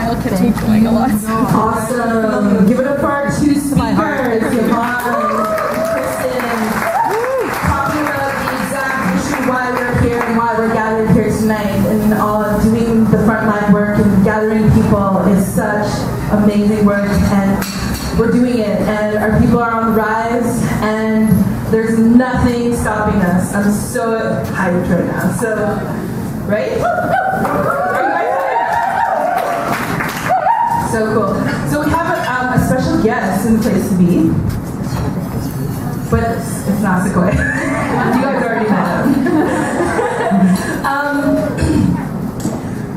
I look at you doing a lot. Awesome. Give it up for our two speakers, Yvonne and Kristen, talking about the exact issue why we're here and why we're gathered here tonight. And doing the frontline work and gathering people is such amazing work, and we're doing it. And our people are on the rise, and there's nothing stopping us. I'm so hyped right now. So, right? So cool. So we have a special guest in the place to be, but it's not Sequoia. You guys already met him.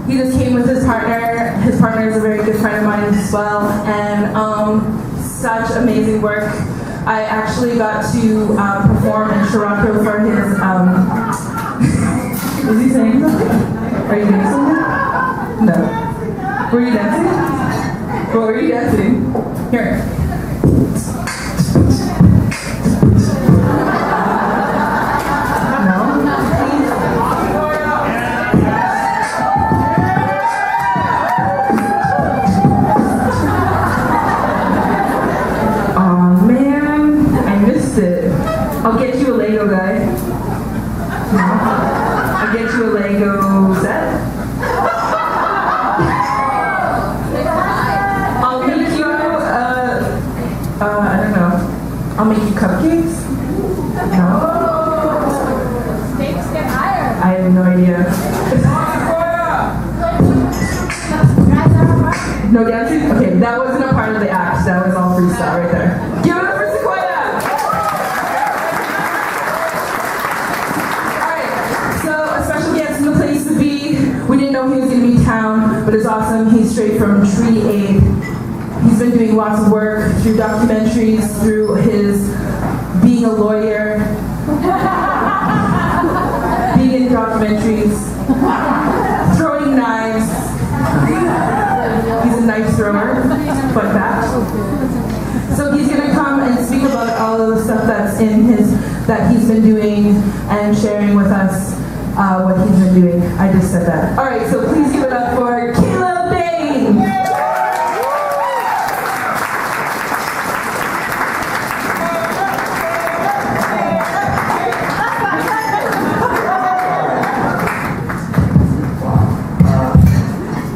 He just came with his partner. His partner is a very good friend of mine as well, and such amazing work. I actually got to perform in Toronto for his. Was he saying something? Are you doing something? No. Were you dancing? What were you dancing? Here. No? Oh man, I missed it. I'll get you a Lego guy. No? I'll get you a Lego set. I don't know. I'll make you cupcakes? No? Stakes get higher. I have no idea. No dancing? Okay, that wasn't a part of the act. That was all freestyle right there. Give it up for Sequoia! Alright, so a special guest in the place to be. We didn't know he was going to be in town, but it's awesome. He's straight from Treaty Aid. He's been doing lots of work through documentaries, through his being a lawyer, being in documentaries, throwing knives. He's a knife thrower, fun fact. So he's going to come and speak about all of the stuff that's in that he's been doing and sharing with us what he's been doing. I just said that. All right, so please give it up for Behn.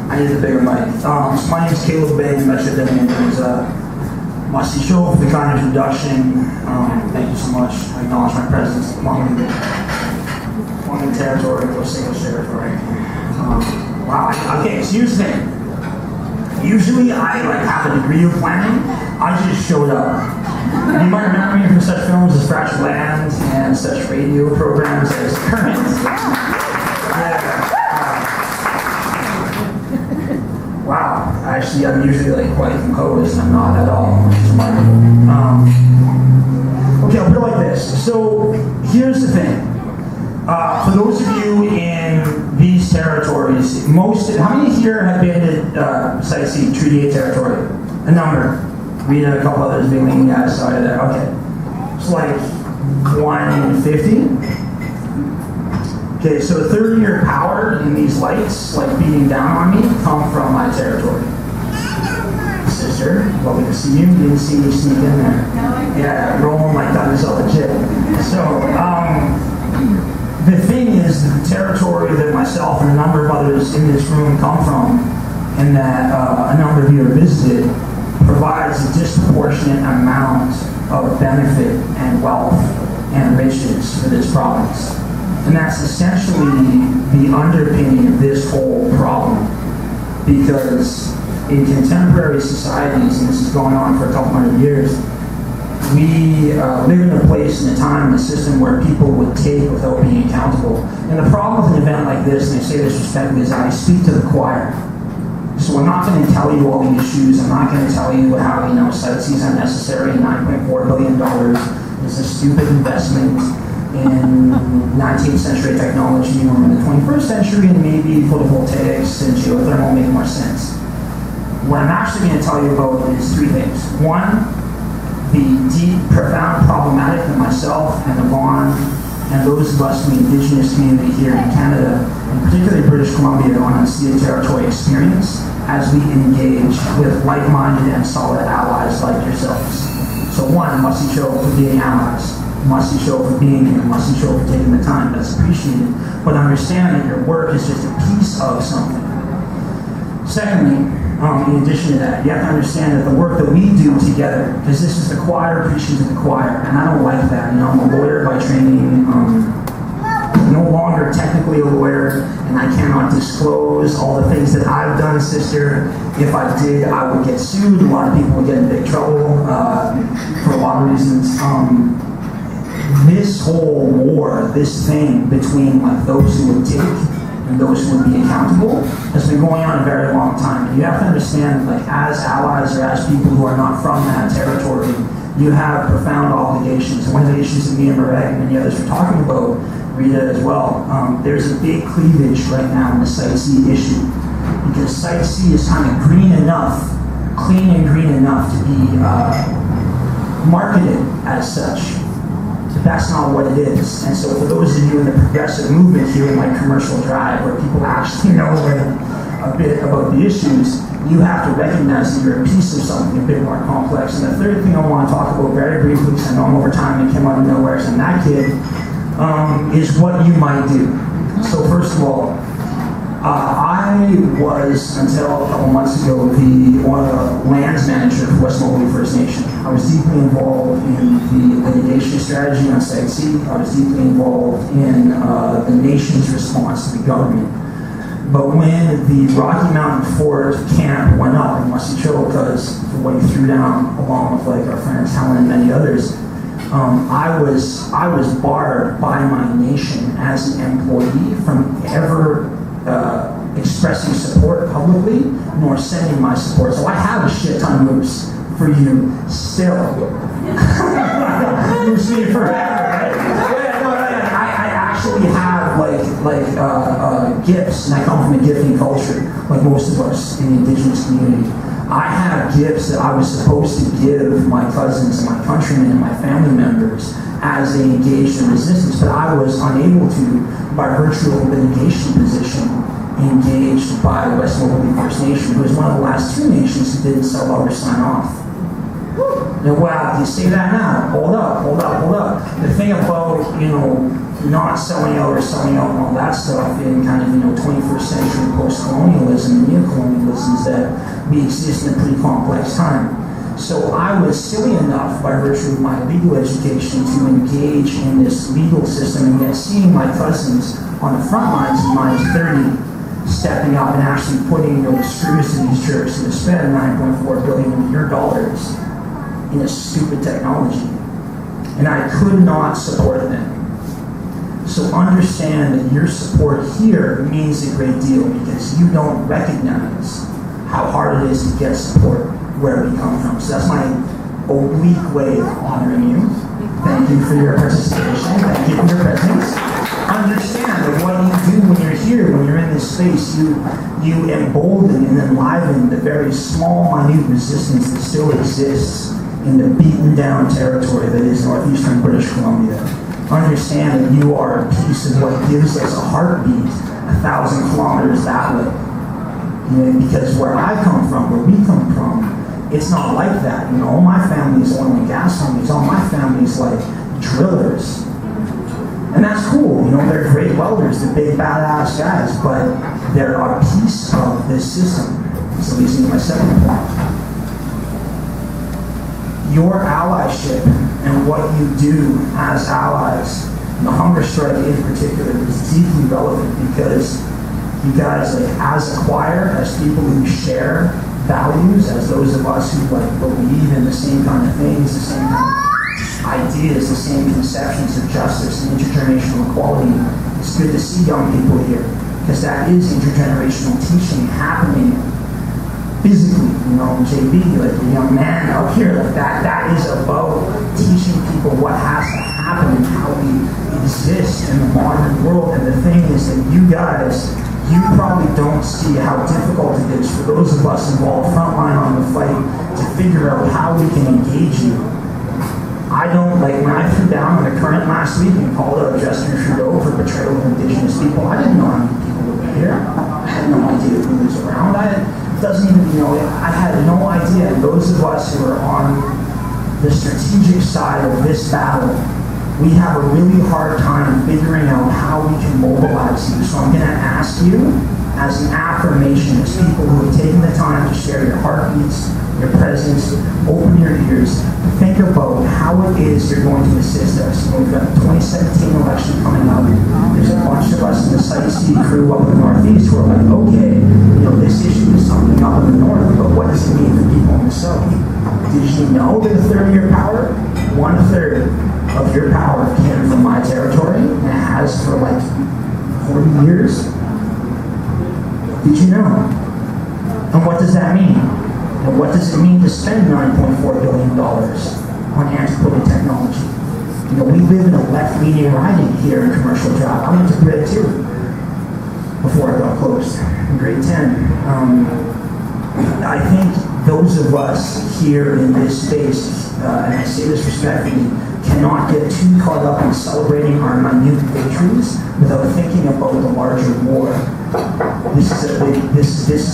I need a bigger mic. So my name is Behn. I should have named it as Musty Show for the kind introduction. Thank you so much. I acknowledge my presence among the territory or single territory. Wow. Okay, so here's the thing. Usually I have a degree of planning. I just showed up. You might remember me from such films as Fresh Land and such radio programs as Current. Yeah. Wow, actually, I'm usually quite composed, and I'm not at all, which is wonderful. Okay, I'll put it like this. So, here's the thing. For those of you in these territories, how many here have been to sightsee Treaty 8 territory? A number. Rita, a couple others, big leaning guys out of there. Okay. It's like 150. Okay, so the 30-year power in these lights, beating down on me, come from my territory. Sister, lovely to see you. Didn't see you sneak in there. Yeah, rolling like that is all legit. So, the thing is, the territory that myself and a number of others in this room come from, and that a number of you have visited, provides a disproportionate amount of benefit and wealth and riches for this province. And that's essentially the underpinning of this whole problem. Because in contemporary societies, and this is going on for a couple hundred years, we live in a place and a time and a system where people would take without being accountable. And the problem with an event like this, and I say this respectfully, is that I speak to the choir. So I'm not going to tell you all the issues. I'm not going to tell you how sightseeing is unnecessary. $9.4 billion is a stupid investment in 19th century technology, or in the 21st century, and maybe photovoltaics and geothermal make more sense. What I'm actually going to tell you about is three things. One, the deep, profound problematic that myself and Yvonne and those of us in the Indigenous community here in Canada, and particularly British Columbia, on unceded territory experience as we engage with like-minded and solid allies like yourselves. So one, musty show for being allies, musty show for being here, musty show for taking the time, that's appreciated, but understand that your work is just a piece of something. Secondly, in addition to that, you have to understand that the work that we do together, because this is the choir preaching to the choir, and I don't like that. You know, I'm a lawyer by training, no longer technically a lawyer, and I cannot disclose all the things that I've done, sister. If I did, I would get sued. A lot of people would get in big trouble for a lot of reasons. This whole war, this thing between like those who would take and those who would be accountable has been going on a very long time. And you have to understand, like, as allies or as people who are not from that territory, you have profound obligations. One of the issues that me and Marek and many others were talking about, Rita as well, there's a big cleavage right now in the Site C issue. Because Site C is kind of green enough, clean and green enough to be marketed as such. But that's not what it is. And so for those of you in the progressive movement here in like Commercial Drive, where people actually know a bit about the issues, you have to recognize that you're a piece of something a bit more complex. And the third thing I want to talk about very briefly, because I know I'm over time and came out of nowhere, so I'm that kid, is what you might do. So first of all, I was, until a couple months ago, the lands manager for West Mobile First Nation. I was deeply involved in the litigation strategy on Site C. I was deeply involved in the nation's response to the government. But when the Rocky Mountain Fort camp went up in Musty Show, because for what he threw down, along with like our friends Helen and many others, I was barred by my nation as an employee from ever expressing support publicly, nor sending my support. So I have a shit ton of moves for you still. You see forever, right? I actually have like gifts, and I come from a gifting culture, like most of us in the Indigenous community. I have gifts that I was supposed to give my cousins and my countrymen and my family members as they engaged in resistance, but I was unable to, by virtue of a litigation position engaged by the West Mobile First Nation, who was one of the last two nations who didn't sell out or sign off. Now, wow, you say that now? Hold up. The thing about, not selling out or selling out and all that stuff in kind of, 21st century post-colonialism and neocolonialism is that we exist in a pretty complex time. So I was silly enough, by virtue of my legal education, to engage in this legal system, and yet seeing my cousins on the front lines in minus 30 stepping up and actually putting the screws to these jerks to spend $9.4 billion of your dollars in a stupid technology. And I could not support them. So understand that your support here means a great deal, because you don't recognize how hard it is to get support where we come from. So that's my oblique way of honoring you. Thank you for your participation. Thank you for your presence. Understand that what you do when you're here, when you're in this space, you embolden and enliven the very small, minute resistance that still exists in the beaten down territory that is northeastern British Columbia. Understand that you are a piece of what gives us a heartbeat 1,000 kilometers that way. Because where I come from, where we come from, it's not like that. All my family is oil and gas homies. All my family is like drillers. And that's cool. They're great welders. They're big, badass guys. But they're a piece of this system. So leads me to my second point. Your allyship and what you do as allies, the hunger strike in particular, is deeply relevant, because you guys, as a choir, as people who share values, as those of us who believe in the same kind of things, the same kind of ideas, the same conceptions of justice and intergenerational equality, it's good to see young people here, because that is intergenerational teaching happening physically. JB, like the young man up here, that is about teaching people what has to happen and how we exist in the modern world. And the thing is that you guys, you probably don't see how difficult it is for those of us involved frontline on the fight to figure out how we can engage you. I don't, like, when I threw down on the current last week and called out Justin Trudeau for betrayal of Indigenous people, I didn't know how many people would be here. I had no idea who was around. I had no idea. And those of us who are on the strategic side of this battle, we have a really hard time figuring out how we can mobilize you. So I'm going to ask you, as an affirmation, as people who have taken the time to share your heartbeats, your presence, open your ears, think about how it is you're going to assist us. We've got the 2017 election coming up. There's a bunch of us in the Site C crew up in the Northeast who are like, okay, this issue is something up in the North, but what does it mean for people in the South? Did you know that a third of your power, 1/3 of your power came from my territory, and it has for like 40 years? Did you know? And what does that mean? And what does it mean to spend $9.4 billion on antiquated technology? We live in a left-leaning riding here in Commercial Drive. I went to grade 2 before I got closed in grade 10. I think those of us here in this space, and I say this respectfully, cannot get too caught up in celebrating our minute victories without thinking about the larger war. This is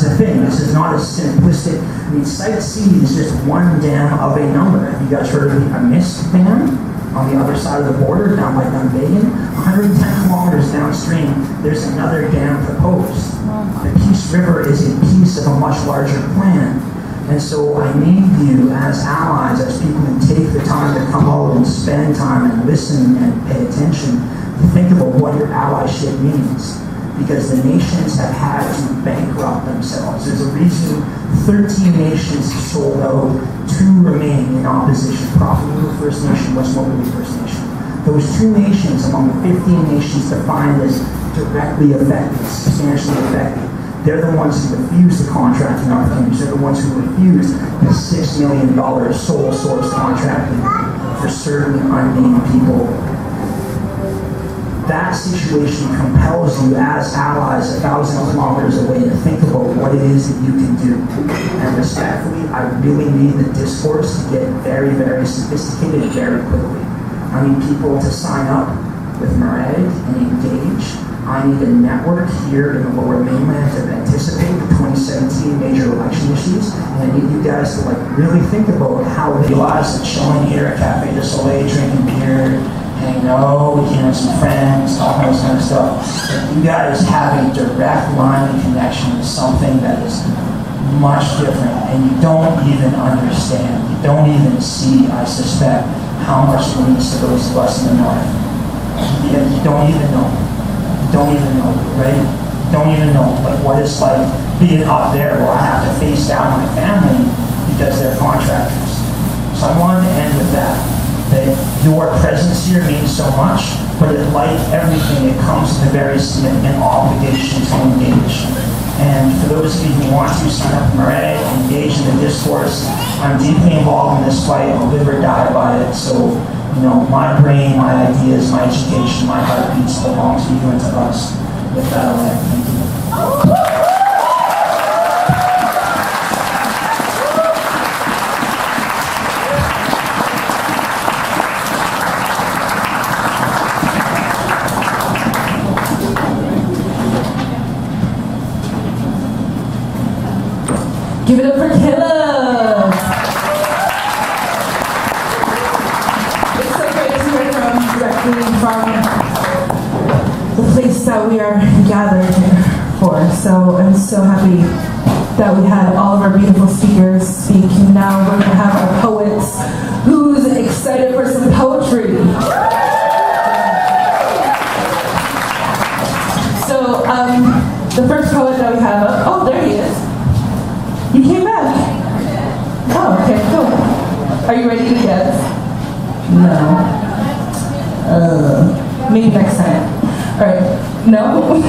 a thing. This is not as simplistic. Site C is just one dam of a number. Have you guys heard of the Mist Dam on the other side of the border, down by Dunvegan? 110 kilometers downstream, there's another dam proposed. The Peace River is a piece of a much larger plan. And so I need you as allies, as people who take the time to come out and spend time and listen and pay attention, to think about what your allyship means. Because the nations have had to bankrupt themselves. There's a reason 13 nations sold out, 2 remain in opposition. Profitable First Nation, Westmorland First Nation. Those 2 nations among the 15 nations defined as directly affected, substantially affected, they're the ones who refuse the contracting opportunities. They're the ones who refuse the $6 million sole source contracting for certain unnamed people. That situation compels you as allies 1,000 kilometers away to think about what it is that you can do. And respectfully, I really need the discourse to get very, very sophisticated very quickly. I need people to sign up with Murray and engage. I need a network here in the Lower Mainland to anticipate the 2017 major election issues. And I need you guys to really think about how they realize that chilling here at Cafe du Soleil, drinking beer, hanging out, with some friends, talking about this kind of stuff. You guys have a direct line of connection to something that is much different, and you don't even understand. You don't even see, I suspect, how much it means to those of us in the North. You don't even know. You don't even know, right? You don't even know what it's like being up there where I have to face down my family because they're contractors. So I wanted to end with that your presence here means so much, but like everything, it comes with a very significant obligation to engage. And for those of you who want to sign up for Murray, engage in the discourse, I'm deeply involved in this fight. I'll live or die by it. So, my brain, my ideas, my education, my heartbeats belong to you and to us. With that, I'll end. Thank you. Give it up for Caleb! It's so great to hear directly from the place that we are gathered for. So I'm so happy that we had all of our beautiful speakers speak. Now we're going to have our poets. Who's excited for some poetry? So the first poet that we have up, oh, there he is. You came back. Oh, okay, cool. Are you ready to guess? No. Maybe next time. All right. No?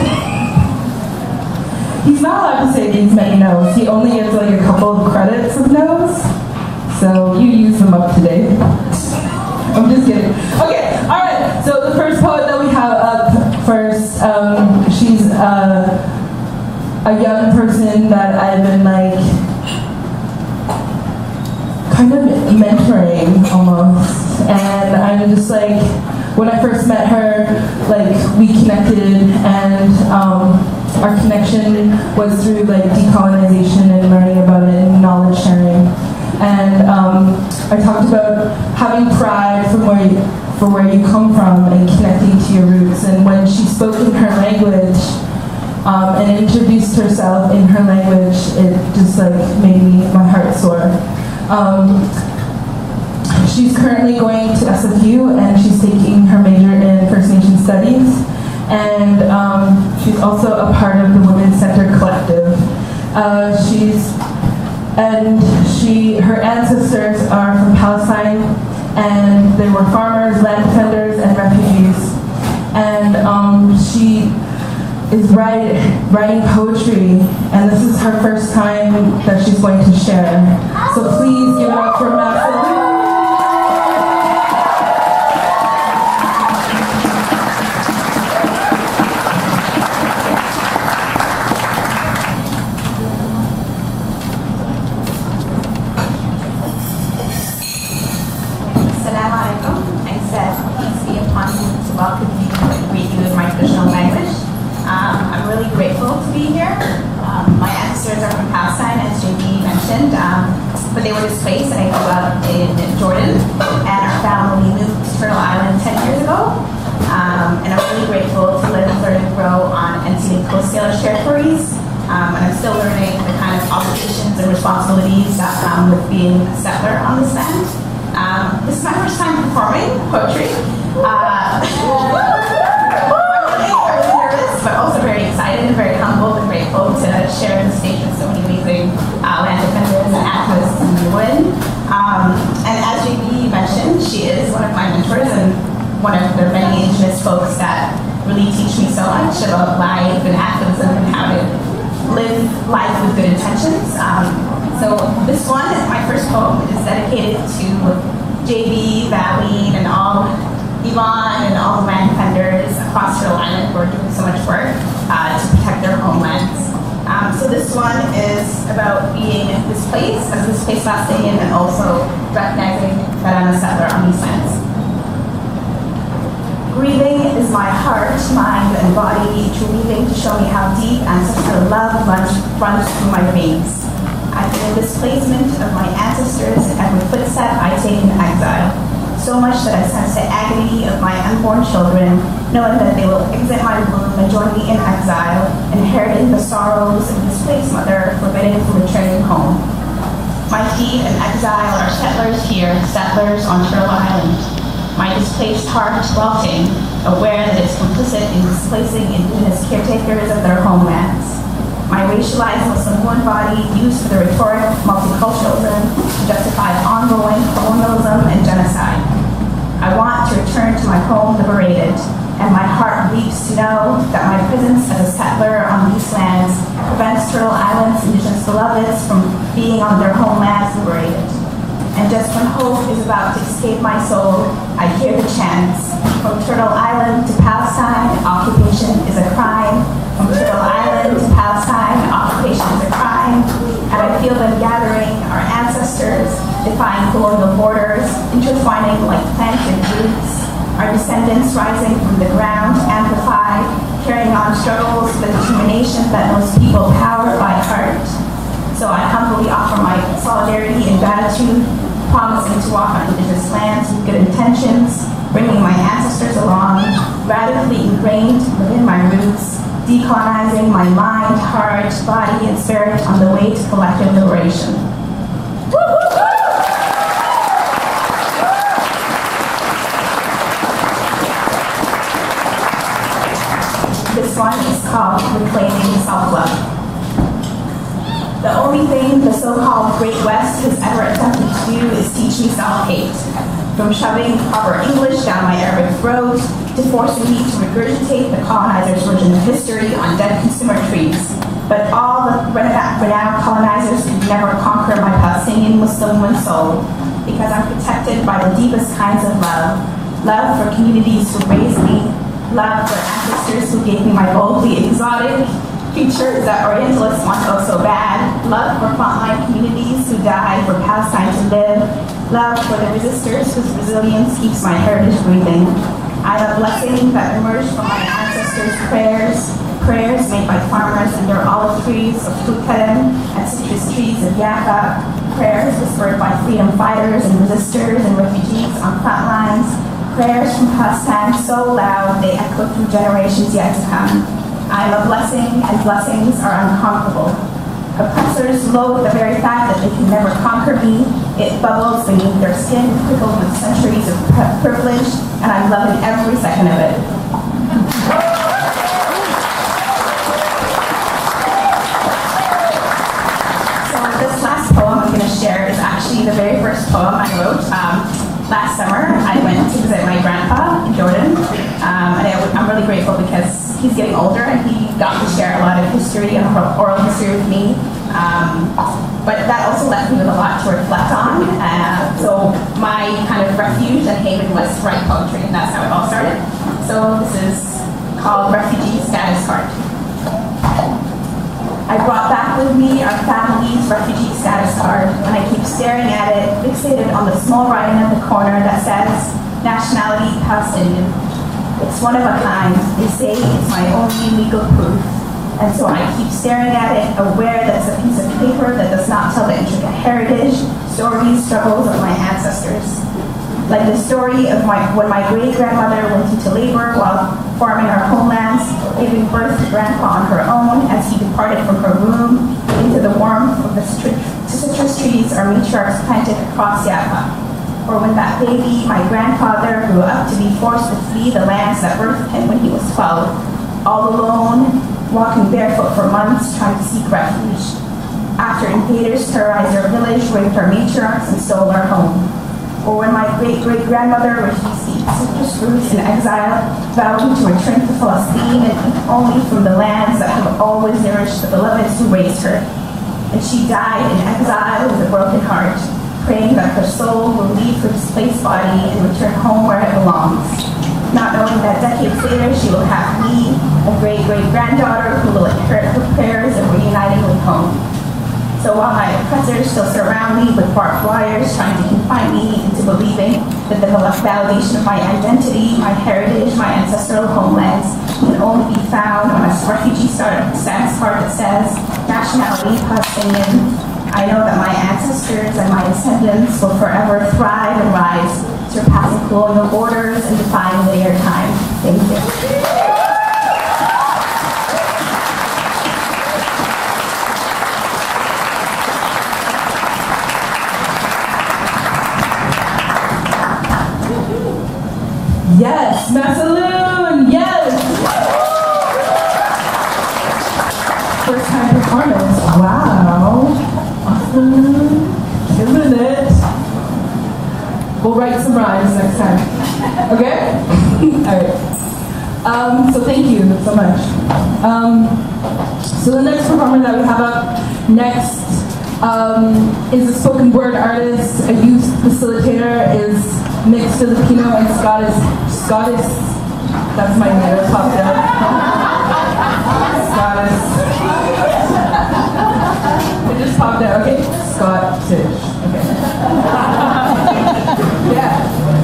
He's not allowed to say these many no's. He only gets a couple of credits of no's. So you use them up today. I'm just kidding. Okay, all right. So the first poet that we have up first, she's a young person that I've been kind of mentoring almost, and I'm just like, when I first met her, like, we connected, and our connection was through like decolonization and learning about it and knowledge sharing. And I talked about having pride from where you come from and connecting to your roots. And when she spoke in her language and introduced herself in her language, it just like made my heart soar. She's currently going to SFU, and she's taking her major in First Nation Studies. And she's also a part of the Women's Center Collective. Her ancestors are from Palestine, and they were farmers, land defenders, and refugees. And she is writing poetry, and this is her first time that she's going to share. So please give it up for Maisaloon. Welcome me to greet you in my traditional language. I'm really grateful to be here. My ancestors are from Palestine, as JB mentioned, but they were displaced, and I grew up in Jordan, and our family moved to Turtle Island 10 years ago. And I'm really grateful to live, learn, and grow on unceded Coast Salish territories. And I'm still learning the kind of obligations and responsibilities that come with being a settler on this land. This is my first time performing poetry. I'm really nervous, but also very excited and very humbled and grateful to share the stage with so many amazing land defenders and activists in New England. And as JB mentioned, she is one of my mentors and one of the many Indigenous folks that really teach me so much about life and activism and how to live life with good intentions. So this one, my first poem, is dedicated to JB, Valeen, and all Yvonne and all the land defenders across Turtle Island who are doing so much work to protect their homelands. So this one is about being displaced as a displaced Palestinian, and also recognizing that I'm a settler on these lands. Grieving is my heart, mind, and body, weaving to show me how deep ancestral love runs through my veins. I feel the displacement of my ancestors, and every footstep I take in exile. So much that I sense the agony of my unborn children, knowing that they will exit my womb and join me in exile, inheriting the sorrows of a displaced mother, forbidden from returning home. My feet in exile are settlers here, settlers on Turtle Island. My displaced heart welting, aware that it's complicit in displacing Indigenous caretakers of their homelands. My racialized Muslim woman body used for the rhetoric of multiculturalism to justify ongoing colonialism and genocide. I want to return to my home liberated, and my heart weeps to know that my presence as a settler on these lands prevents Turtle Island's Indigenous beloveds from being on their homelands liberated. And just when hope is about to escape my soul, I hear the chants, from Turtle Island to Palestine, occupation is a crime. From Turtle Island to Palestine, occupation is a crime. And I feel them gathering, our ancestors, defying colonial borders, intertwining like planted roots. Our descendants rising from the ground, amplified, carrying on struggles with determination that knows people powered by heart. So I humbly offer my solidarity and gratitude, promising to walk on Indigenous lands with good intentions, bringing my ancestors along, radically ingrained within my roots, decolonizing my mind, heart, body, and spirit on the way to collective liberation. This one is called Reclaiming Self-Love. The only thing the so-called Great West has ever attempted to do is teach me self-hate. From shoving proper English down my Arabic throat, to forcing me to regurgitate the colonizers' version of history on dead consumer trees. But all the renowned colonizers could never conquer my Palestinian Muslim woman soul, because I'm protected by the deepest kinds of love. Love for communities who raised me, love for ancestors who gave me my boldly exotic features that Orientalists want oh so bad, love for frontline communities who died for Palestine to live, love for the resistors whose resilience keeps my heritage breathing. I am a blessing that emerged from my ancestors' prayers made by farmers under olive trees of Choo-Kien and citrus trees of Yaka, prayers whispered by freedom fighters and resistors and refugees on front lines, prayers from Pakistan so loud they echo through generations yet to come. I am a blessing, and blessings are unconquerable. Oppressors loathe the very fact that they can never conquer me. It bubbles beneath their skin, pickled with centuries of privilege, and I'm loving every second of it. So this last poem I'm going to share is actually the very first poem I wrote. Last summer, I went to visit my grandpa in Jordan, and I'm really grateful because he's getting older and he got to share a lot of history and oral history with me. But that also left me with a lot to reflect on. So my kind of refuge and haven was to write poetry, and that's how it all started. So this is called Refugee Status Card. I brought back with me our family's refugee status card, and I keep staring at it, fixated on the small writing at the corner that says, nationality Palestinian. It's one of a kind. They say it's my only legal proof. And so I keep staring at it, aware that it's a piece of paper that does not tell the intricate heritage, stories, struggles of my ancestors. Like the story of when my great-grandmother went into labor while farming our homelands, giving birth to grandpa on her own as he departed from her womb into the warmth of the citrus trees our matriarchs planted across Yapa. Or when that baby, my grandfather, grew up to be forced to flee the lands that birthed him when he was 12, all alone, walking barefoot for months trying to seek refuge. After invaders terrorized our village, raped our matriarchs, and stole our home. Or when my great-great-grandmother refused to eat citrus fruits in exile, vowing to return to Palestine and eat only from the lands that have always nourished the beloveds who raised her. And she died in exile with a broken heart, praying that her soul will leave her displaced body and return home where it belongs. Not knowing that decades later she will have me, a great-great-granddaughter who will inherit her prayers of reuniting with home. So while my oppressors still surround me with barbed wires trying to confine me into believing that the validation of my identity, my heritage, my ancestral homelands can only be found on a refugee status card that says nationality Palestinian, I know that my ancestors and my descendants will forever thrive and rise, surpassing colonial borders and defying linear time. Thank you. Yes, Maisaloon, yes! First time performance, wow. Awesome, killing it. We'll write some rhymes next time, okay? All right. So thank you so much. So the next performer that we have up next is a spoken word artist, a youth facilitator, is mixed Filipino and Scottish, that's my name, it popped out. Scottish. It just popped out, okay. Scottish, okay. Yeah,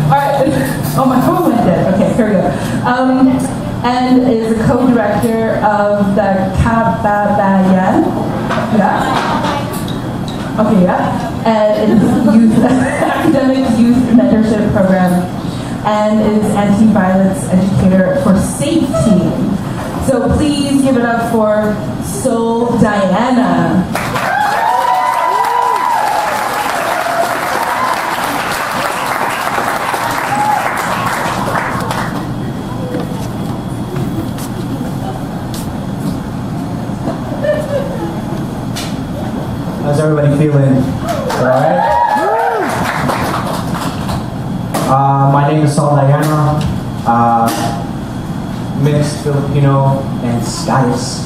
alright. Oh, my phone went dead, okay, here we go. And is a co-director of the Caravan, yeah? Okay, yeah. And is academic youth mentorship program, and is anti-violence educator for Sept. So please give it up for Soul Diana. How's everybody feeling? Alright? My name is Soul Diana, mixed Filipino and Scottish.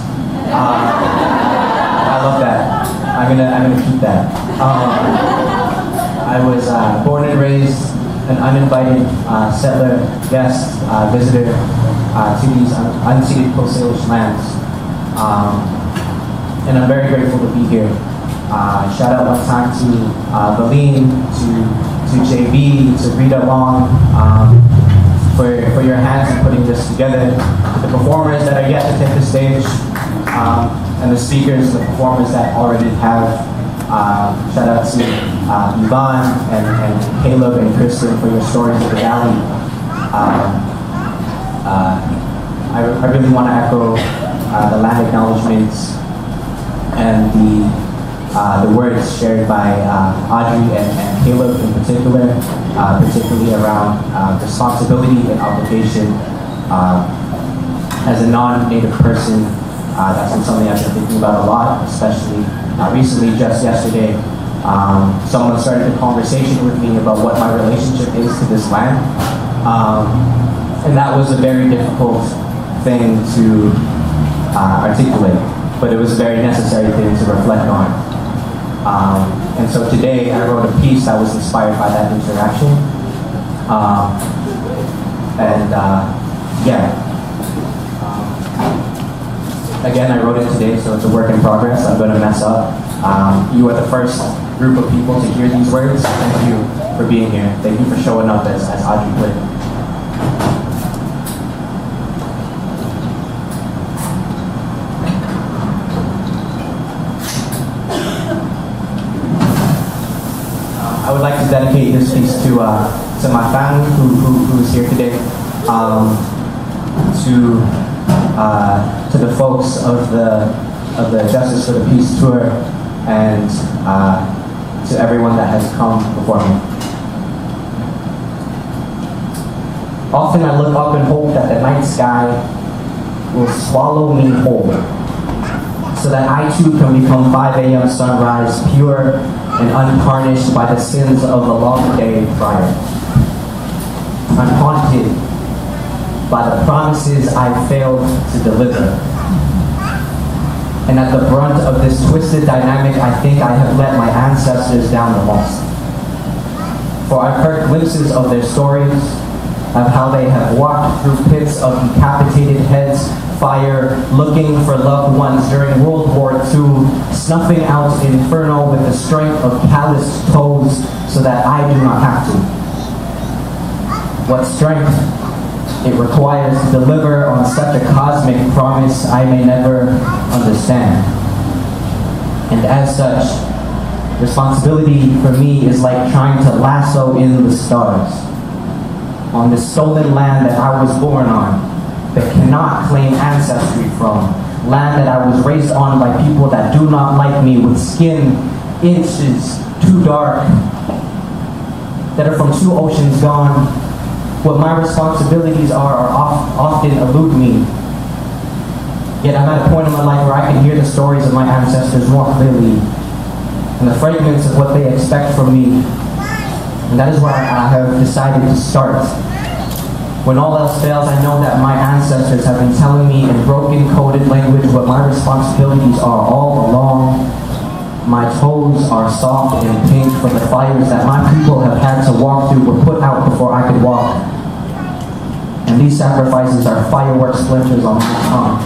I love that. I'm gonna keep that. I was born and raised an uninvited settler, guest, visitor to these unceded Coast Salish lands. And I'm very grateful to be here. Shout out one time to Valeen, to to JB, to read along, for your hands in putting this together, to the performers that are yet to take the stage, and the speakers, the performers that already have. Shout out to Yvonne and Caleb and Kristen for your stories of the valley. I really want to echo the land acknowledgements and the words shared by Audrey and Caleb in particular, particularly around responsibility and obligation. As a non-native person, that's been something I've been thinking about a lot, especially recently, just yesterday. Someone started a conversation with me about what my relationship is to this land. And that was a very difficult thing to articulate, but it was a very necessary thing to reflect on. And so today I wrote a piece that was inspired by that interaction. Again, I wrote it today, so it's a work in progress. I'm going to mess up. You are the first group of people to hear these words. Thank you for being here. Thank you for showing up, as Audrey put it. I would like to dedicate this piece to my family who is here today, to the folks of the Justice for the Peace tour, and to everyone that has come before me. Often I look up and hope that the night sky will swallow me whole, so that I too can become 5 a.m. sunrise, pure and untarnished by the sins of the long day prior. I'm haunted by the promises I failed to deliver. And at the brunt of this twisted dynamic, I think I have let my ancestors down the most. For I've heard glimpses of their stories, of how they have walked through pits of decapitated heads, fire, looking for loved ones during World War II, snuffing out inferno with the strength of calloused toes so that I do not have to. What strength it requires to deliver on such a cosmic promise I may never understand. And as such, responsibility for me is like trying to lasso in the stars on this stolen land that I was born on, that cannot claim ancestry from, land that I was raised on by people that do not like me, with skin inches too dark, that are from 2 oceans gone. What my responsibilities are often elude me. Yet I'm at a point in my life where I can hear the stories of my ancestors more clearly, and the fragments of what they expect from me. And that is where I have decided to start. When all else fails, I know that my ancestors have been telling me in broken coded language what my responsibilities are all along. My toes are soft and pink for the fires that my people have had to walk through were put out before I could walk. And these sacrifices are firework splinters on my tongue.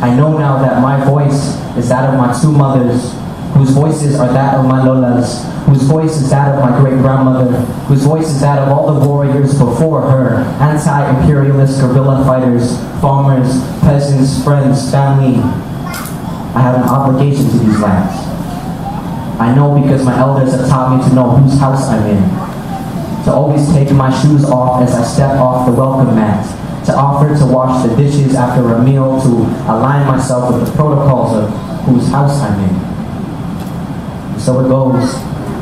I know now that my voice is that of my 2 mothers, whose voices are that of my lolas, whose voice is that of my great-grandmother, whose voice is that of all the warriors before her, anti-imperialist guerrilla fighters, farmers, peasants, friends, family. I have an obligation to these lands. I know because my elders have taught me to know whose house I'm in, to always take my shoes off as I step off the welcome mat, to offer to wash the dishes after a meal, to align myself with the protocols of whose house I'm in. So it goes.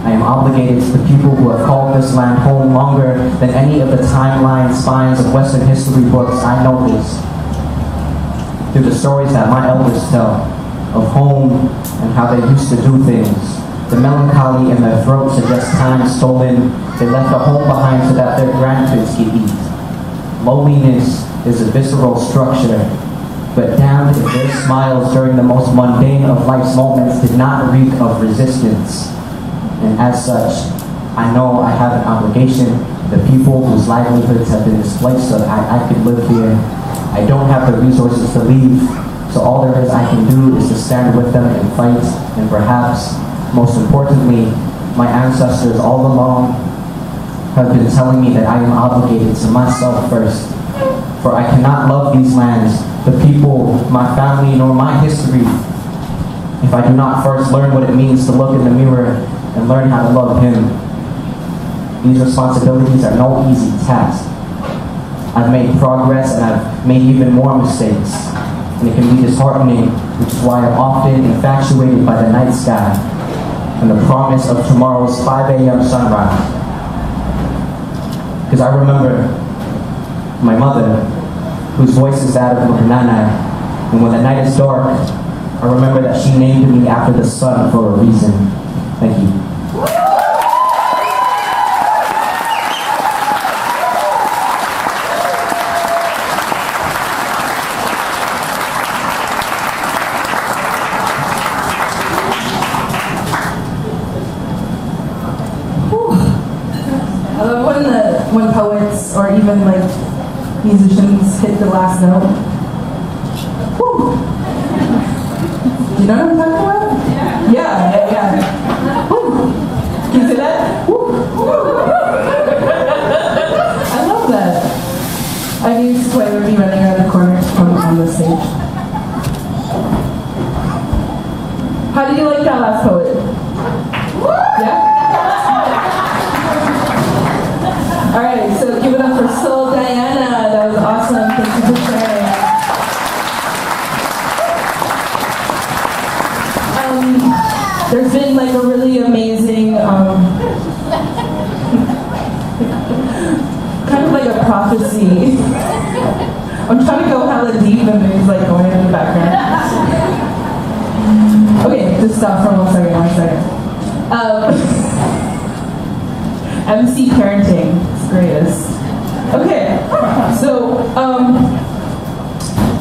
I am obligated to the people who have called this land home longer than any of the timeline spines of Western history books. I know this through the stories that my elders tell of home and how they used to do things. The melancholy in their throats suggests time stolen. They left a home behind so that their grandkids could eat. Loneliness is a visceral structure, but damned if their smiles during the most mundane of life's moments did not reek of resistance. And as such, I know I have an obligation to the people whose livelihoods have been displaced so that I could live here. I don't have the resources to leave, so all there is I can do is to stand with them and fight, and perhaps, most importantly, my ancestors all along have been telling me that I am obligated to myself first, for I cannot love these lands, the people, my family, nor my history, if I do not first learn what it means to look in the mirror and learn how to love Him. These responsibilities are no easy task. I've made progress and I've made even more mistakes, and it can be disheartening, which is why I'm often infatuated by the night sky and the promise of tomorrow's 5 a.m. sunrise. Because I remember my mother, whose voice is that of Nana, and when the night is dark, I remember that she named me after the sun for a reason. Thank you. When poets or even like musicians hit the last note. Woo. Do you know what I'm talking about? Yeah. Woo. Can you say that? Woo. I love that. I knew this poet would be running around the corner on the stage. How do you like that last poet? Yeah? All right, so give it up for Soul Diana. That was awesome. Thank you for sharing. There's been like a really amazing, kind of like a prophecy. I'm trying to go hella deep and there's like going in the background. Okay, just stop for 1 second. MC parenting. Greatest. Okay, so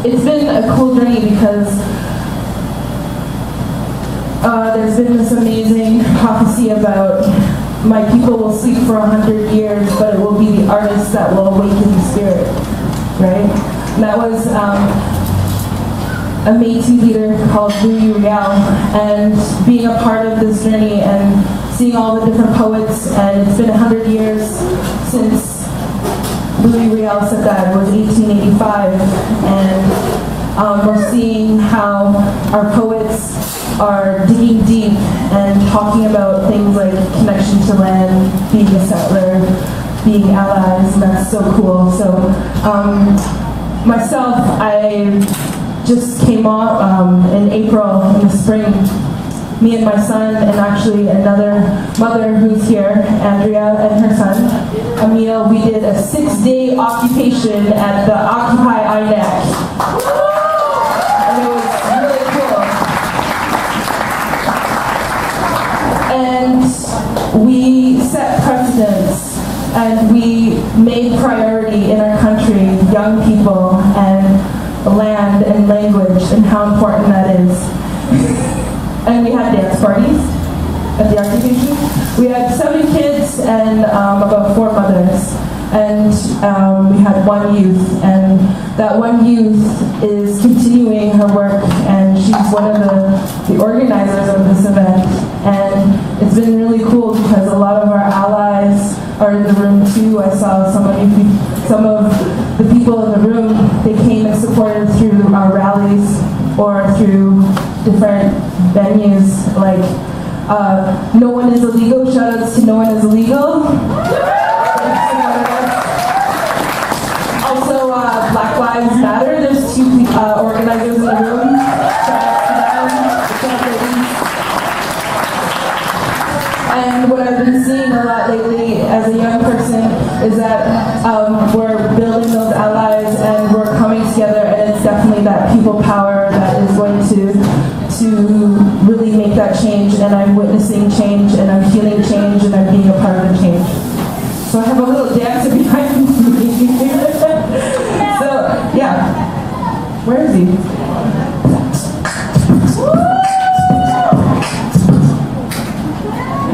it's been a cool journey because there's been this amazing prophecy about my people will sleep for 100 years, but it will be the artists that will awaken the spirit, right? And that was a Métis leader called Louis Riel, and being a part of this journey and seeing all the different poets, and it's been 100 years since Louis Riel said that. It was 1885, and we're seeing how our poets are digging deep and talking about things like connection to land, being a settler, being allies, and that's so cool. So myself, I just came off in April, in the spring. Me and my son, and actually another mother who's here, Andrea, and her son, Emil, we did a 6-day occupation at the Occupy INAC. And it was really cool. And we set precedents, and we made priority in our country, young people, and land and language, and how important that is. And we had dance parties at the occupation. We had 7 kids and about 4 mothers. And we had 1 youth. And that 1 youth is continuing her work. And she's one of the organizers of this event. And it's been really cool because a lot of our allies are in the room too. I saw some of the people in the room. They came and supported through our rallies or through different venues, like No One Is Illegal. Shoutouts to No One Is Illegal. Also, Black Lives Matter. There's 2 organizers in the room. Shoutouts to them. And what I've been seeing a lot lately as a young person is that we're building those allies and we're coming together, and it's definitely that people power that is going to really make that change. And I'm witnessing change, and I'm feeling change, and I'm being a part of the change. So I have a little dancer behind me. So yeah, where is he?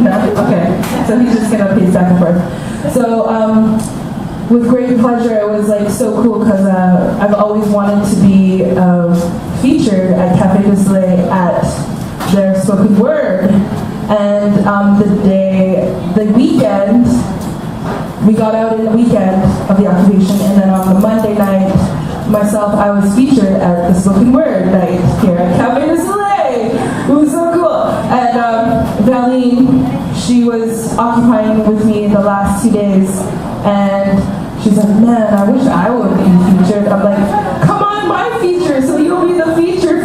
No? Okay. So he's just gonna pace back and forth. So with great pleasure, it was like so cool because I've always wanted to be featured at Cafe du Soleil at their spoken word. And the weekend, we got out in the weekend of the occupation, and then on the Monday night, I was featured at the spoken word night here at Haudenosaunee. It was so cool. And Valeen, she was occupying with me the last 2 days, and she's like, man, I wish I would be featured. I'm like, come on, my feature, so you'll be the feature.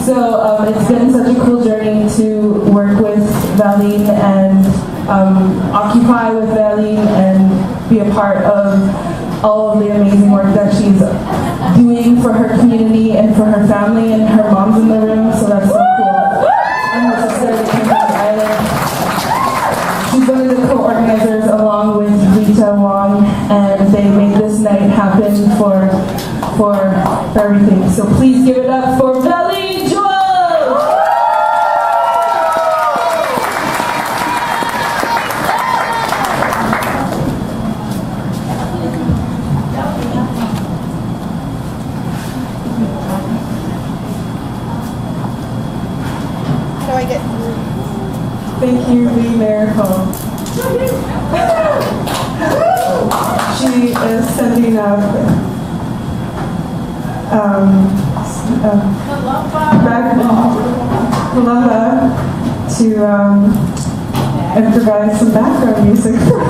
So it's been such a cool journey to work with Valeen and occupy with Valeen and be a part of all of the amazing work that she's doing for her community and for her family, and her mom's in the room, so that's so cool. And her sister that came from the island. She's one of the co-organizers along with Rita Wong, and they made this night happen for everything. So please give it up for Valeen Jules! Thank you, Lee Miracle. She is sending up Columba to improvise some background music for me.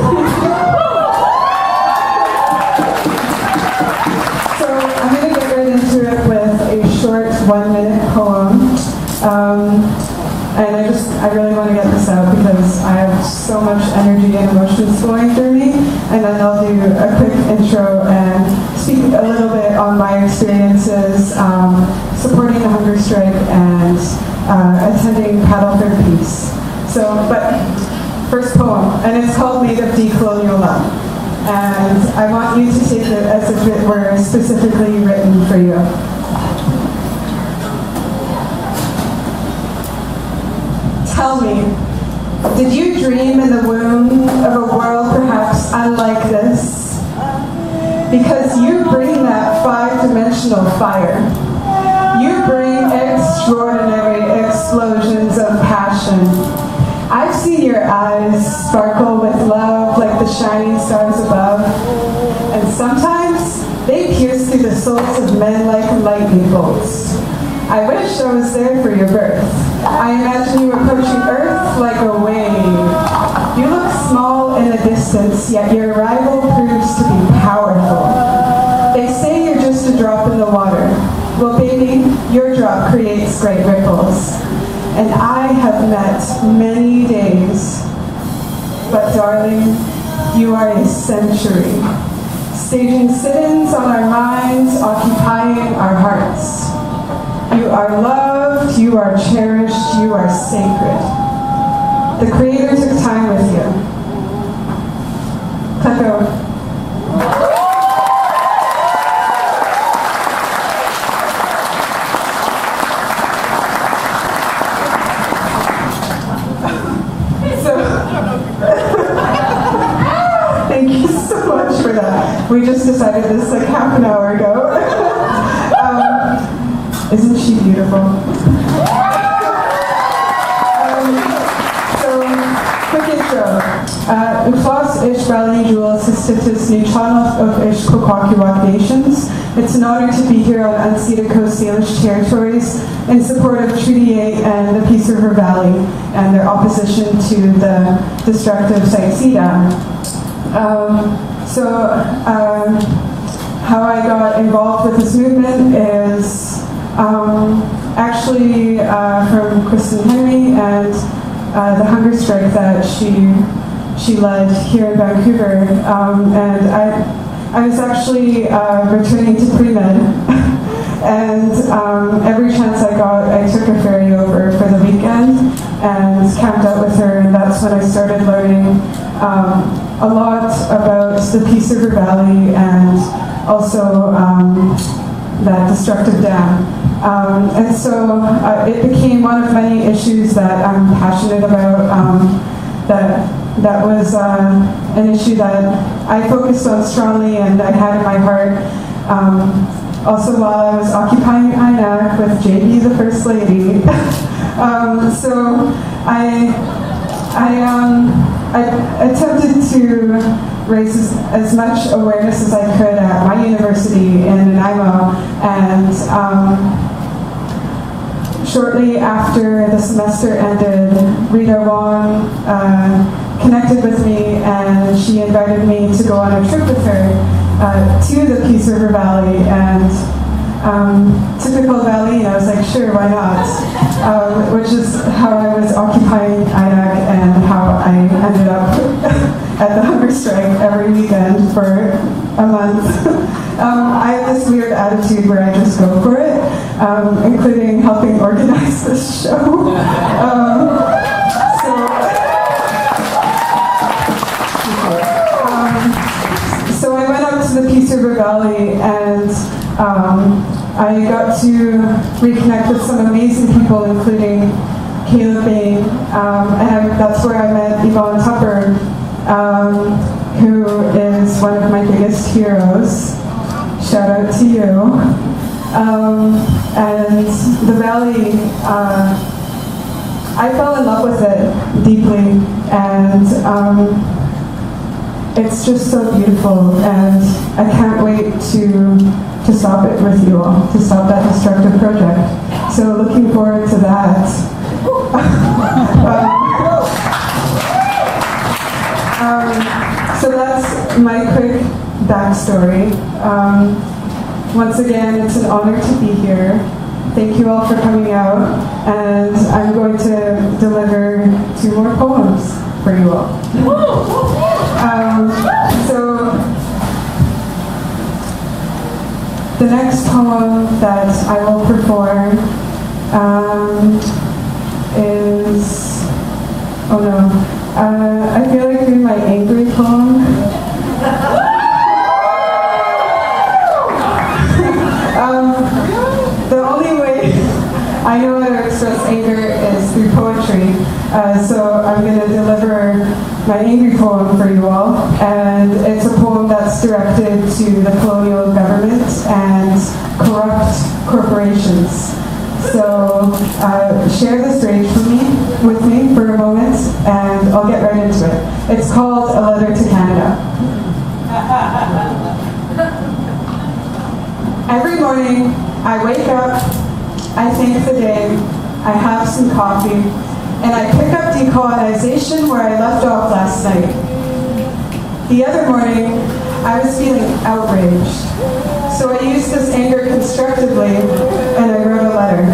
So I'm going to get right into it with a short 1-minute poem. And I really want to get this out because I have so much energy and emotions going through me. And then I'll do a quick intro and speak a little bit on my experiences supporting the hunger strike and attending Paddle for Peace. So, but first poem, and it's called Made of Decolonial Love. And I want you to take it as if it were specifically written for you. Tell me, did you dream in the womb of a world perhaps unlike this? Because you bring that 5-dimensional fire. You bring extraordinary explosions of passion. I've seen your eyes sparkle with love like the shining stars above. And sometimes they pierce through the souls of men like lightning bolts. I wish I was there for your birth. I imagine you approaching Earth like a wave. You look small in the distance, yet your arrival proves to be powerful. They say you're just a drop in the water. Well, baby, your drop creates great ripples. And I have met many days. But darling, you are a century. Staging sit-ins on our minds, occupying our hearts. You are loved, you are cherished, you are sacred. The Creator took time with you. Clap out. Thank you so much for that. We just decided this like half an hour ago. Isn't she beautiful? So, quick intro. Uchlas ish Valeen Jules Sistitis Neutralov of ish Kwakwaka'wakw Nations. It's an honor to be here on unceded Coast Salish territories in support of Treaty 8 and the Peace River Valley and their opposition to the destructive site CEDA. How I got involved with this movement is actually from Kristen Henry and the hunger strike that she led here in Vancouver. And I was actually returning to pre-med, and every chance I got, I took a ferry over for the weekend and camped out with her, and that's when I started learning a lot about the Peace River Valley and also that destructive dam. And so it became one of many issues that I'm passionate about. That was an issue that I focused on strongly and I had in my heart. Also, while I was occupying INAC with JB, the First Lady, So I attempted to raise as much awareness as I could at my university in Nanaimo, and shortly after the semester ended, Rita Wong connected with me, and she invited me to go on a trip with her to the Peace River Valley, and typical Valeen, I was like, sure, why not? Which is how I was occupying INAC and how I ended up at the hunger strike every weekend for a month. I have this weird attitude where I just go for it, including helping organize this show. So I went up to the Peace River Valley, and I got to reconnect with some amazing people, including Behn, and that's where I met Yvonne Tupper, who is one of my biggest heroes. Shout out to you. And the valley, I fell in love with it deeply, and it's just so beautiful, and I can't wait to stop it with you all, to stop that destructive project. So looking forward to that. So that's my quick backstory. Once again, it's an honor to be here. Thank you all for coming out, and I'm going to deliver 2 more poems for you all. So the next poem that I will perform is, oh no, I feel like doing my angry poem. The only way I know how to express anger is through poetry, so I'm going to deliver my angry poem for you all, and it's a poem that's directed to the colonial government and corrupt corporations. So share this rage with me for a moment, and I'll get right into it. It's called A Letter to Canada. Every morning, I wake up, I thank the day, I have some coffee, and I pick up decolonization where I left off last night. The other morning, I was feeling outraged, so I used this anger constructively, and I wrote a letter.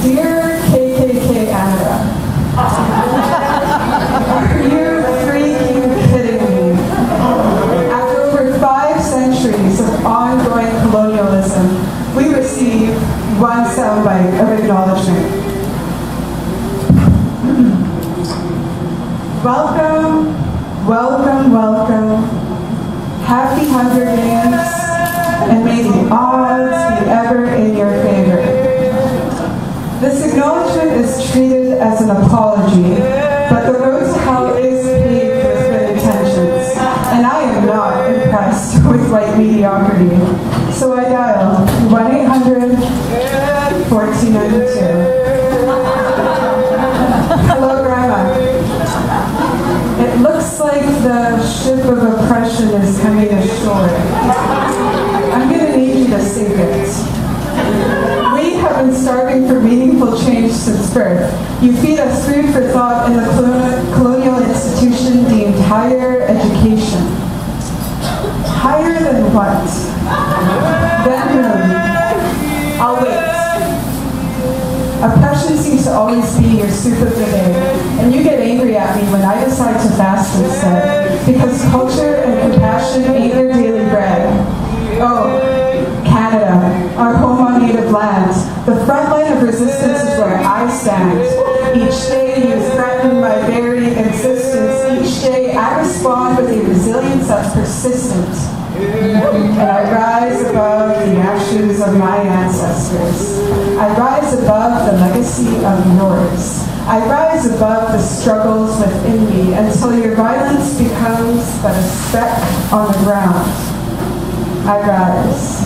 Dear KKK Canada, are you freaking kidding me? After over 5 centuries of ongoing colonialism, we receive one soundbite of acknowledgement. Welcome, welcome, welcome. Happy Hunger Games, and may the odds be ever in your favor. This acknowledgement is treated as an apology, but the road to hell is paved with good intentions, and I am not impressed with white mediocrity. So I dial 1-800-1492. Hello, Grandma. It looks like the ship of oppression is coming ashore. I'm going to need you to sink it. We have been starving for meaningful change since birth. You feed us food for thought in the colonial institution deemed higher education. Higher than what? Then whom? I'll wait. Oppression seems to always be your soup of the day, and you get angry at me when I decide to fast instead, because culture and compassion ain't your daily bread. Oh, Canada, our home on native lands, the front line of resistance is where I stand. Each day you threaten my very existence. Each day I respond with a resilience that's persistent. And I rise above the ashes of my ancestors. I rise above the legacy of yours. I rise above the struggles within me until your violence becomes but a speck on the ground. I rise.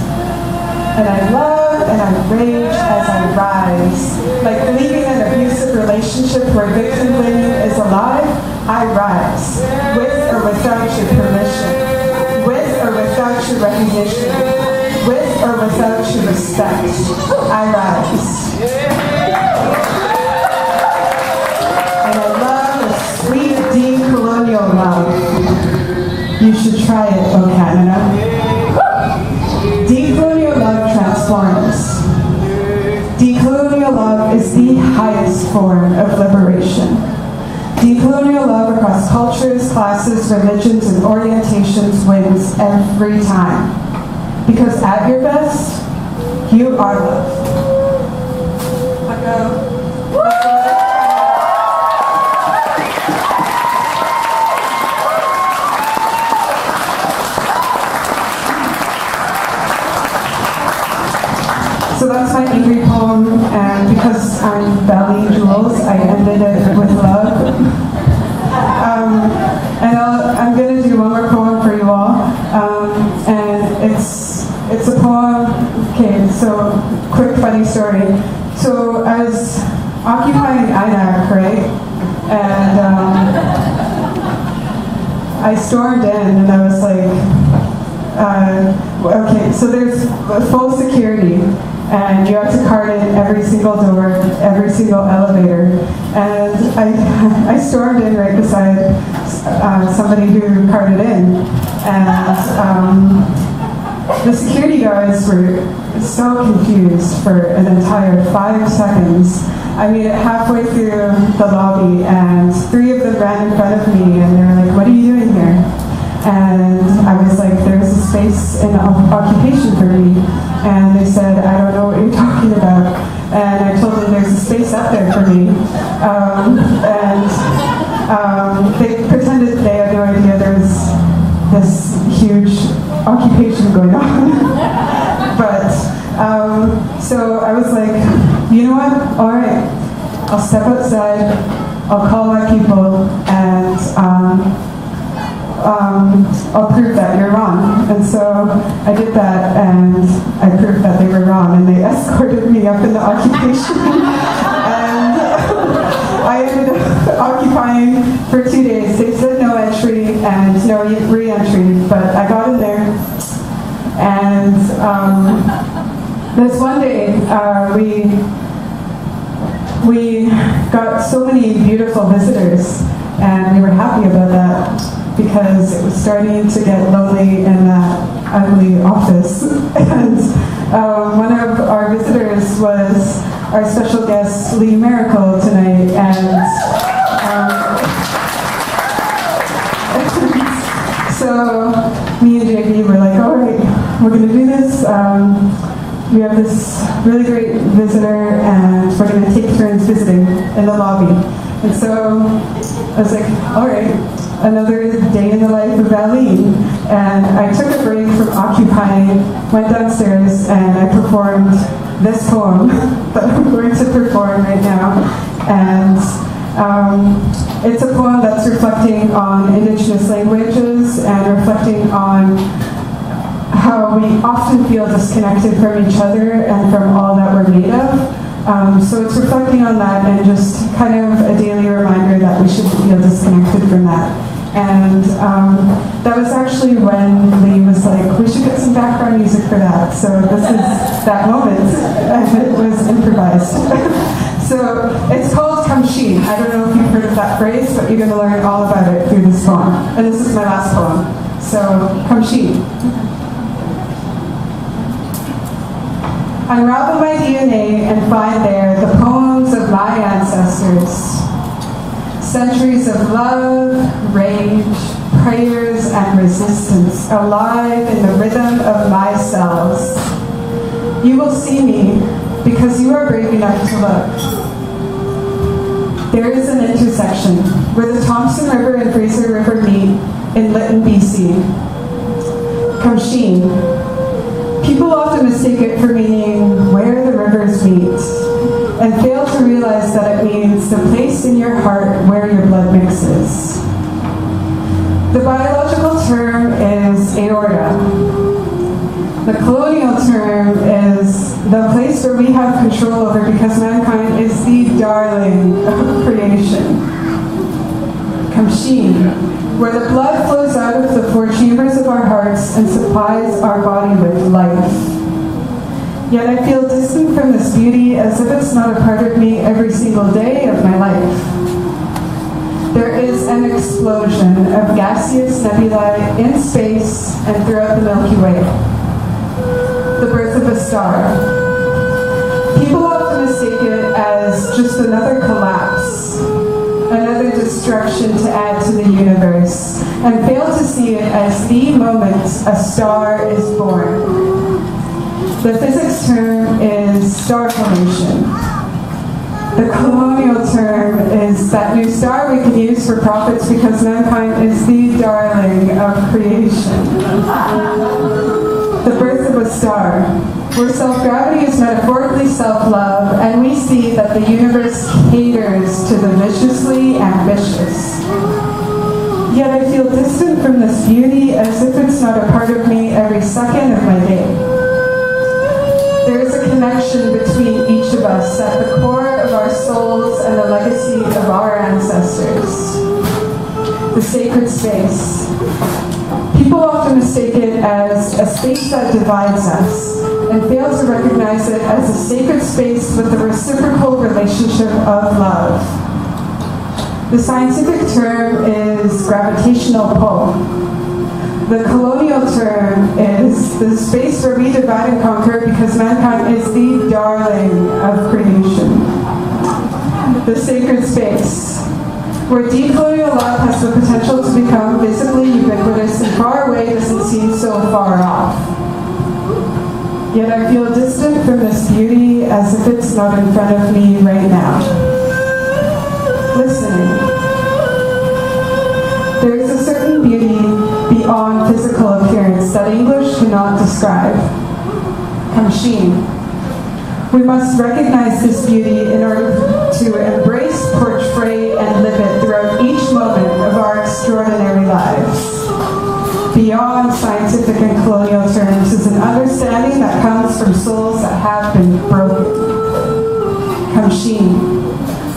And I love and I rage as I rise. Like leaving an abusive relationship where victim blaming is alive, I rise. With or without your permission. With or without your recognition. With or without your respect, I rise. And I love the sweet decolonial love. You should try it, oh Canada. Decolonial love transforms. Decolonial love is the highest form of liberation. Decolonial love across cultures, classes, religions, and orientations wins every time. Because at your best, you are love. Let go. So that's my angry poem, and because I'm Valeen Jules, I ended it with love. And I'm going to do one more poem for you all, and it's a poem. Okay, so quick funny story. So I was occupying INAC, right? And I stormed in, and I was like, okay, so there's full security. And you have to cart in every single door, every single elevator. And I stormed in right beside somebody who carted in. And the security guards were so confused for an entire 5 seconds. I made it halfway through the lobby, and 3 of them ran in front of me, and they were like, "What are you doing here?" And I was like, "There's a space in occupation for me." And they said, "I don't know what you're talking about." And I told them there's a space up there for me. They pretended they had no idea there was this huge occupation going on. But, so I was like, you know what? All right, I'll step outside, I'll call my people, and I'll prove that you're wrong. And so I did that, and I proved that they were wrong, and they escorted me up in the occupation. And I ended up occupying for 2 days. They said no entry and no re-entry, but I got in there. And this one day, we got so many beautiful visitors, and we were happy about that, because it was starting to get lonely in that ugly office. And one of our visitors was our special guest, Lee Miracle, tonight. And so me and JB were like, all right, we're going to do this. We have this really great visitor, and we're going to take turns visiting in the lobby. And so I was like, all right, another day in the life of Valeen. And I took a break from occupying, went downstairs, and I performed this poem that I'm going to perform right now. And it's a poem that's reflecting on Indigenous languages and reflecting on how we often feel disconnected from each other and from all that we're made of. So it's reflecting on that, and just kind of a daily reminder that we shouldn't feel disconnected from that. And that was actually when Lee was like, we should get some background music for that. So this is that moment, and it was improvised. So it's called Choo-Kien. I don't know if you've heard of that phrase, but you're going to learn all about it through this poem. And this is my last poem. So, Choo-Kien. Unravel my DNA and find there the poems of my ancestors. Centuries of love, rage, prayers, and resistance alive in the rhythm of my cells. You will see me because you are brave enough to look. There is an intersection where the Thompson River and Fraser River meet in Lytton, BC. Choo-Kien. People often mistake it for meaning where the rivers meet, and fail to realize that it means the place in your heart where your blood mixes. The biological term is aorta. The colonial term is the place where we have control over because mankind is the darling of creation. Choo-Kien, where the blood flows out of the four chambers of our hearts and supplies our body with life. Yet I feel distant from this beauty as if it's not a part of me every single day of my life. There is an explosion of gaseous nebulae in space and throughout the Milky Way. The birth of a star. People often mistake it as just another collapse, another destruction to add to the universe, and fail to see it as the moment a star is born. The physics term is star formation. The colonial term is that new star we can use for profits because mankind is the darling of creation. The birth of a star, where self-gravity is metaphorically self-love, and we see that the universe caters to the viciously ambitious. Yet I feel distant from this beauty as if it's not a part of me every second of my day. There is a connection between each of us at the core of our souls and the legacy of our ancestors. The sacred space. People often mistake it as a space that divides us and fail to recognize it as a sacred space with a reciprocal relationship of love. The scientific term is gravitational pull. The colonial term is the space where we divide and conquer because mankind is the darling of creation. The sacred space, where decolonial love has the potential to become visibly ubiquitous and far away doesn't seem so far off. Yet I feel distant from this beauty as if it's not in front of me right now. Listening. There is a certain beauty beyond physical appearance that English cannot describe. Choo-Kien. We must recognize this beauty in order to embrace, portray, and live it throughout each moment of our extraordinary lives. Beyond scientific and colonial terms is an understanding that comes from souls that have been broken. Choo-Kien.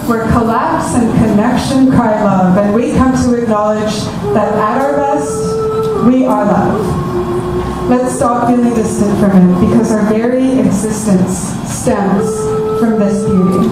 Where collapse and connection cry love, and we come to acknowledge that at our best, we are love. Let's stop feeling distant from it because our very existence stems from this beauty.